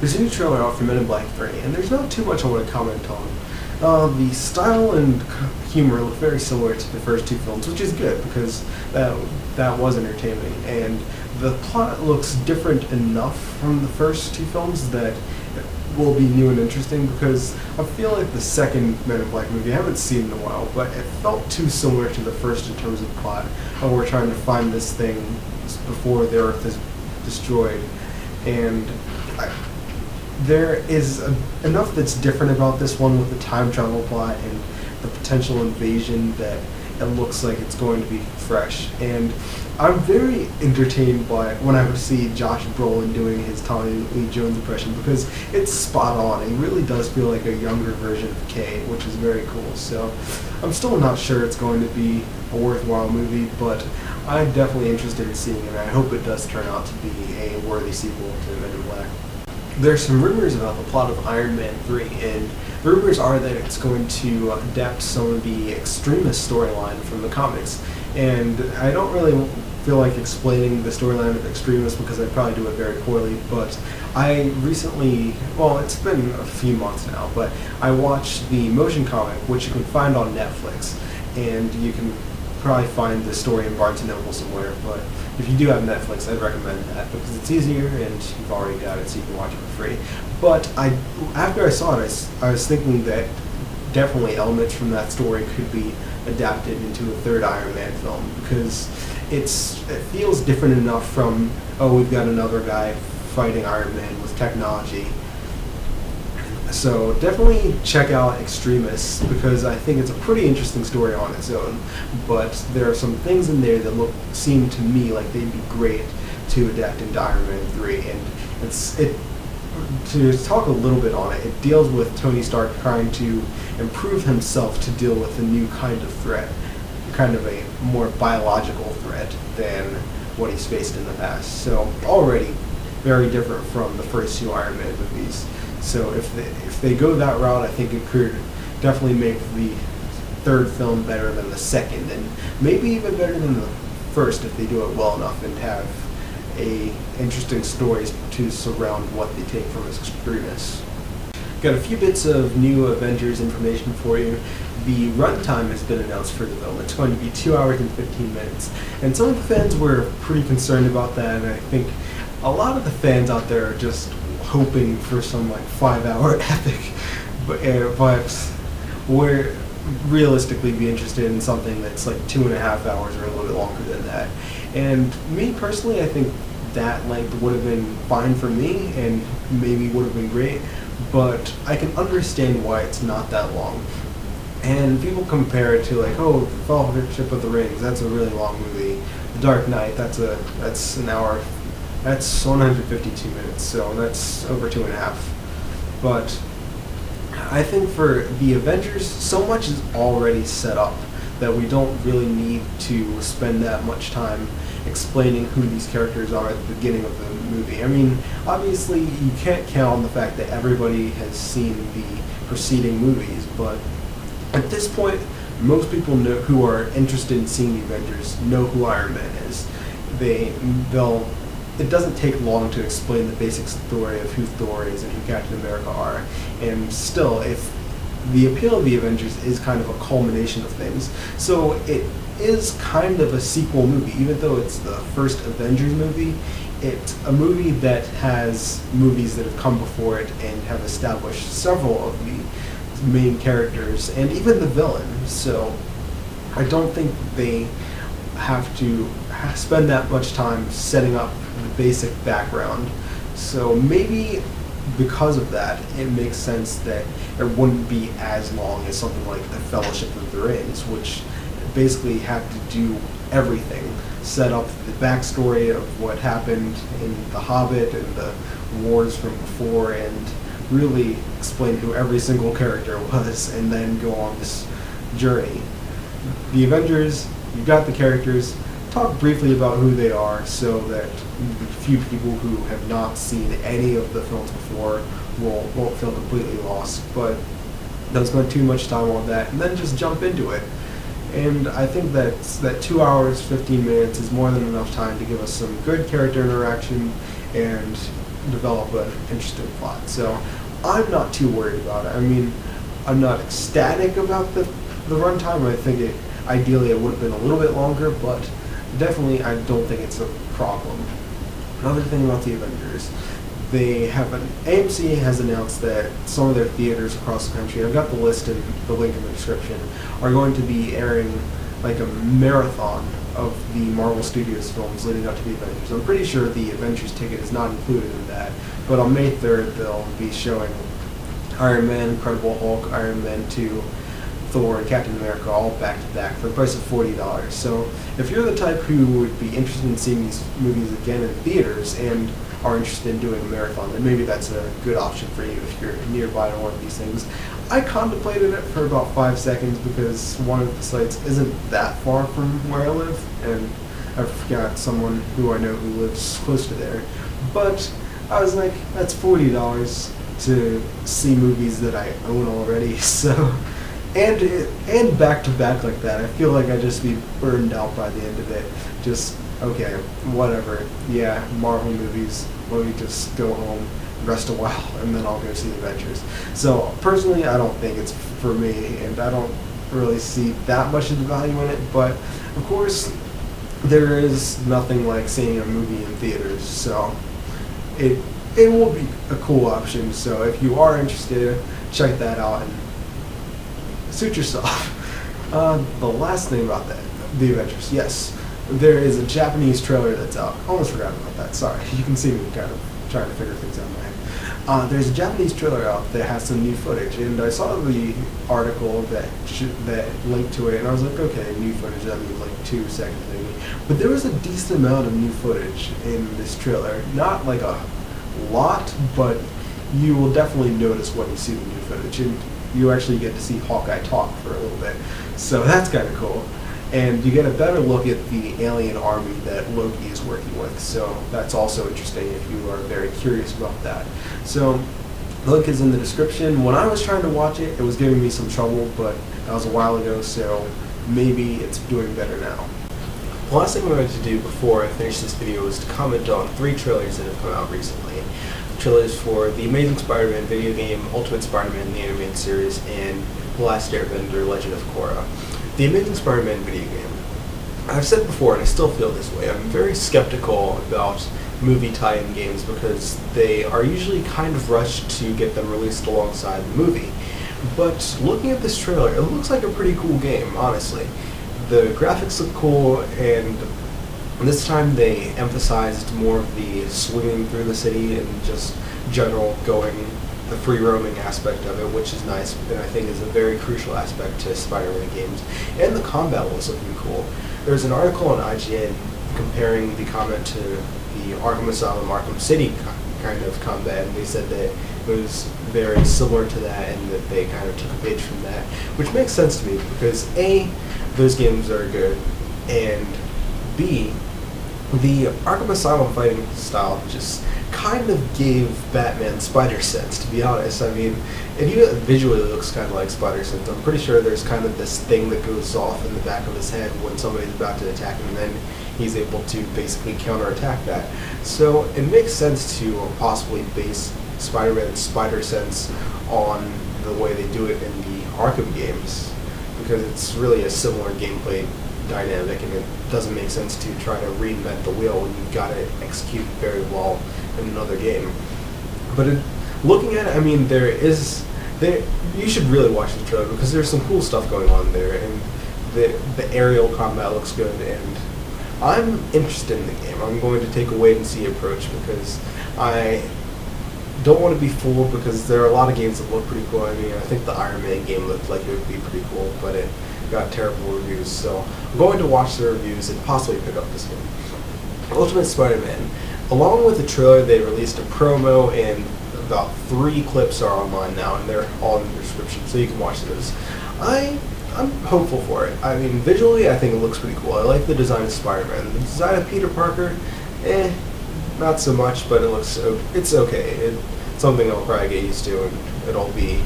there's a new trailer out for Men in Black 3, and there's not too much I want to comment on. The style and humor look very similar to the first two films, which is good because that was entertaining. And the plot looks different enough from the first two films that it will be new and interesting, because I feel like the second Men in Black movie, I haven't seen in a while, but it felt too similar to the first in terms of plot. How we're trying to find this thing before the Earth is destroyed, and there is enough that's different about this one with the time travel plot and the potential invasion that it looks like it's going to be fresh. And I'm very entertained by when I would see Josh Brolin doing his Tommy Lee Jones impression, because it's spot on. He really does feel like a younger version of Kay, which is very cool. So I'm still not sure it's going to be a worthwhile movie, but I'm definitely interested in seeing it, and I hope it does turn out to be a worthy sequel to Men in Black. There's some rumors about the plot of Iron Man 3, and the rumors are that it's going to adapt some of the Extremis storyline from the comics. And I don't really feel like explaining the storyline of Extremis because I'd probably do it very poorly, but I recently, well, it's been a few months now, but I watched the motion comic, which you can find on Netflix, and you can probably find the story in Barnes & Noble somewhere, but if you do have Netflix, I'd recommend that because it's easier and you've already got it, so you can watch it for free. But after I saw it, I was thinking that definitely elements from that story could be adapted into a third Iron Man film, because it feels different enough from, oh, we've got another guy fighting Iron Man with technology. So definitely check out Extremis, because I think it's a pretty interesting story on its own, but there are some things in there that seem to me like they'd be great to adapt into Iron Man 3, and to talk a little bit on it, it deals with Tony Stark trying to improve himself to deal with a new kind of threat, kind of a more biological threat than what he's faced in the past. So already very different from the first two Iron Man movies. So if they go that route, I think it could definitely make the third film better than the second, and maybe even better than the first if they do it well enough and have interesting stories to surround what they take from Extremis. Got a few bits of new Avengers information for you. The runtime has been announced for the film. It's going to be 2 hours and 15 minutes. And some of the fans were pretty concerned about that, and I think a lot of the fans out there are just hoping for some like 5-hour epic, but we're realistically be interested in something that's like 2.5 hours or a little bit longer than that. And me personally, I think that length would have been fine for me and maybe would have been great, but I can understand why it's not that long. And people compare it to like, oh, Fellowship of the Rings, that's a really long movie. The Dark Knight, that's an hour. That's 152 minutes, so that's over 2.5. But I think for the Avengers, so much is already set up that we don't really need to spend that much time explaining who these characters are at the beginning of the movie. I mean, obviously you can't count on the fact that everybody has seen the preceding movies, but at this point, most people who are interested in seeing the Avengers know who Iron Man is. It doesn't take long to explain the basic story of who Thor is and who Captain America are, and still, if the appeal of the Avengers is kind of a culmination of things, so it is kind of a sequel movie, even though it's the first Avengers movie. It's a movie that has movies that have come before it and have established several of the main characters and even the villain, so I don't think they have to spend that much time setting up the basic background. So maybe because of that, it makes sense that it wouldn't be as long as something like The Fellowship of the Rings, which basically had to do everything. Set up the backstory of what happened in The Hobbit and the wars from before, and really explain who every single character was, and then go on this journey. The Avengers, you've got the characters, talk briefly about who they are so that the few people who have not seen any of the films before won't feel completely lost, but don't spend too much time on that, and then just jump into it. And I think that 2 hours, 15 minutes is more than enough time to give us some good character interaction and develop an interesting plot. So I'm not too worried about it. I mean, I'm not ecstatic about the runtime. I think ideally it would have been a little bit longer, but definitely I don't think it's a problem. Another thing about the Avengers, AMC has announced that some of their theaters across the country, I've got the list and the link in the description, are going to be airing like a marathon of the Marvel Studios films leading up to the Avengers. I'm pretty sure the Avengers ticket is not included in that, but on May 3rd they'll be showing Iron Man, Incredible Hulk, Iron Man 2, Thor, and Captain America all back to back for the price of $40. So if you're the type who would be interested in seeing these movies again in theaters and are interested in doing a marathon, then maybe that's a good option for you if you're nearby to one of these things. I contemplated it for about 5 seconds because one of the sites isn't that far from where I live, and I've got someone who I know who lives close to there. But I was like, that's $40 to see movies that I own already, so... And back to back like that, I feel like I'd just be burned out by the end of it. Just, okay, whatever. Yeah, Marvel movies, let me just go home, rest a while, and then I'll go see the Avengers. So, personally, I don't think it's for me, and I don't really see that much of the value in it, but, of course, there is nothing like seeing a movie in theaters, so it will be a cool option. So if you are interested, check that out and suit yourself. The last thing about that, the Avengers, yes, there is a Japanese trailer that's out. Almost forgot about that, sorry. You can see me kind of trying to figure things out in my head. There's a Japanese trailer out that has some new footage, and I saw the article that linked to it, and I was like, okay, new footage, that means like 2 seconds maybe. But there was a decent amount of new footage in this trailer. Not like a lot, but you will definitely notice when you see the new footage, and you actually get to see Hawkeye talk for a little bit. So that's kind of cool. And you get a better look at the alien army that Loki is working with. So that's also interesting if you are very curious about that. So the link is in the description. When I was trying to watch it, it was giving me some trouble, but that was a while ago, so maybe it's doing better now. The last thing I wanted to do before I finish this video is to comment on 3 trailers that have come out recently. Trailers for the Amazing Spider-Man video game, Ultimate Spider-Man the Animated Series, and The Last Airbender Legend of Korra. The Amazing Spider-Man video game. I've said before, and I still feel this way, I'm very skeptical about movie tie-in games because they are usually kind of rushed to get them released alongside the movie. But looking at this trailer, it looks like a pretty cool game, honestly. The graphics look cool, and this time they emphasized more of the swinging through the city and just general going, the free roaming aspect of it, which is nice, and I think is a very crucial aspect to Spider-Man games. And the combat was looking cool. There's an article on IGN comparing the combat to the Arkham Asylum, Arkham City kind of combat, and they said that it was very similar to that and that they kind of took a page from that, which makes sense to me because A, those games are good, and B, the Arkham Asylum fighting style just kind of gave Batman spider sense, to be honest. I mean, it even visually looks kind of like spider sense. I'm pretty sure there's kind of this thing that goes off in the back of his head when somebody's about to attack him, and then he's able to basically counterattack that. So it makes sense to possibly base Spider-Man's spider sense on the way they do it in the Arkham games, because it's really a similar gameplay dynamic, and it doesn't make sense to try to reinvent the wheel when you've got it executed very well in another game. But looking at it, I mean, you should really watch the trailer because there's some cool stuff going on there, and the aerial combat looks good, and I'm interested in the game. I'm going to take a wait-and-see approach because I don't want to be fooled because there are a lot of games that look pretty cool. I mean, I think the Iron Man game looked like it would be pretty cool, but it got terrible reviews, so I'm going to watch the reviews and possibly pick up this game. Ultimate Spider-Man. Along with the trailer, they released a promo, and about 3 clips are online now, and they're all in the description, so you can watch those. I'm hopeful for it. I mean, visually, I think it looks pretty cool. I like the design of Spider-Man. The design of Peter Parker, not so much, but it's okay. It's something I'll probably get used to, and it'll be,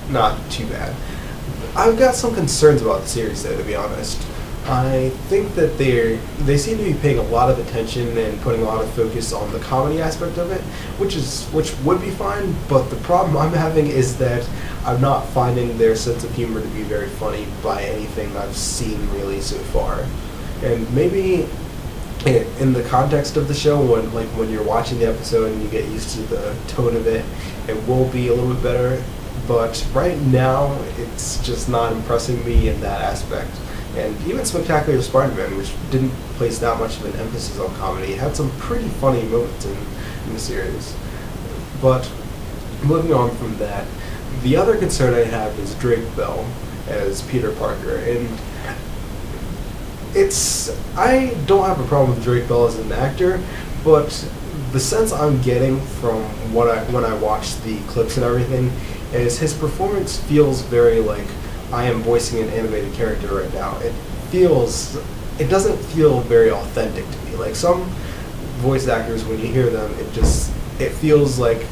not too bad. I've got some concerns about the series, though, to be honest. I think that they seem to be paying a lot of attention and putting a lot of focus on the comedy aspect of it, which would be fine. But the problem I'm having is that I'm not finding their sense of humor to be very funny by anything I've seen really so far. And maybe in the context of the show, when you're watching the episode and you get used to the tone of it, it will be a little bit better. But right now, it's just not impressing me in that aspect. And even Spectacular Spider-Man, which didn't place that much of an emphasis on comedy, had some pretty funny moments in the series. But moving on from that, the other concern I have is Drake Bell as Peter Parker. And I don't have a problem with Drake Bell as an actor, but the sense I'm getting from when I watch the clips and everything is his performance feels very like I am voicing an animated character right now. It doesn't feel very authentic to me. Like some voice actors, when you hear them, it feels like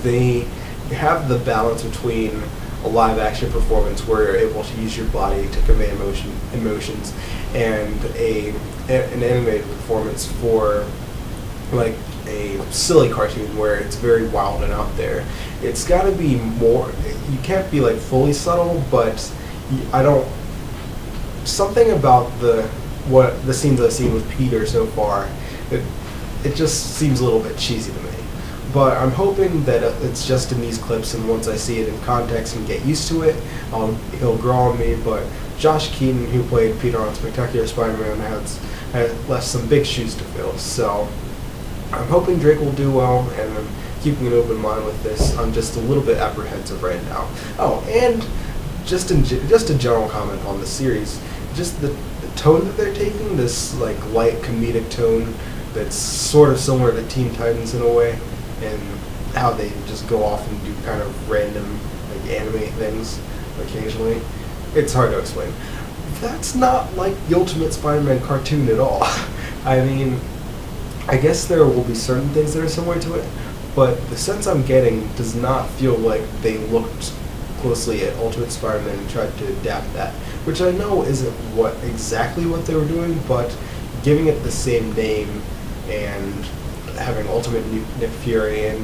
they have the balance between a live action performance where you're able to use your body to convey emotions and an animated performance for like a silly cartoon where it's very wild and out there. It's got to be more. You can't be like fully subtle, but something about the scenes I've seen with Peter so far, it just seems a little bit cheesy to me. But I'm hoping that it's just in these clips, and once I see it in context and get used to it, it'll grow on me. But Josh Keaton, who played Peter on Spectacular Spider-Man, has left some big shoes to fill. So I'm hoping Drake will do well, and I'm keeping an open mind with this. I'm just a little bit apprehensive right now. Oh, and just a general comment on the series, just the tone that they're taking, this like light comedic tone that's sort of similar to Teen Titans in a way, and how they just go off and do kind of random like anime things occasionally. It's hard to explain. That's not like the Ultimate Spider-Man cartoon at all. I mean, I guess there will be certain things that are similar to it, but the sense I'm getting does not feel like they looked closely at Ultimate Spider-Man and tried to adapt that, which I know isn't exactly what they were doing, but giving it the same name and having Ultimate Nick Fury, and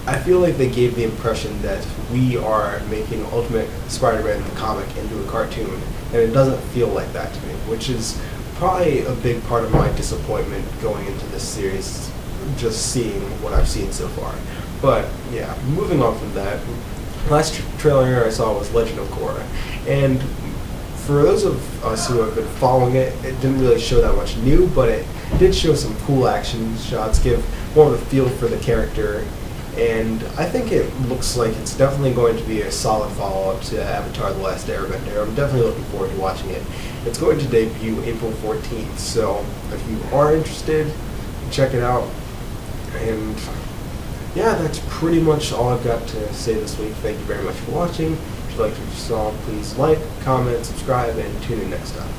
I feel like they gave the impression that we are making Ultimate Spider-Man the comic into a cartoon, and it doesn't feel like that to me, which is probably a big part of my disappointment going into this series, just seeing what I've seen so far. But yeah, moving on from that, last trailer I saw was Legend of Korra, and for those of us who have been following it, it didn't really show that much new, but it did show some cool action shots, give more of a feel for the character, and I think it looks like it's definitely going to be a solid follow-up to Avatar: The Last Airbender. I'm definitely looking forward to watching it. It's going to debut April 14th, so if you are interested, check it out. And yeah, that's pretty much all I've got to say this week. Thank you very much for watching. If you liked what you saw, please like, comment, subscribe, and tune in next time.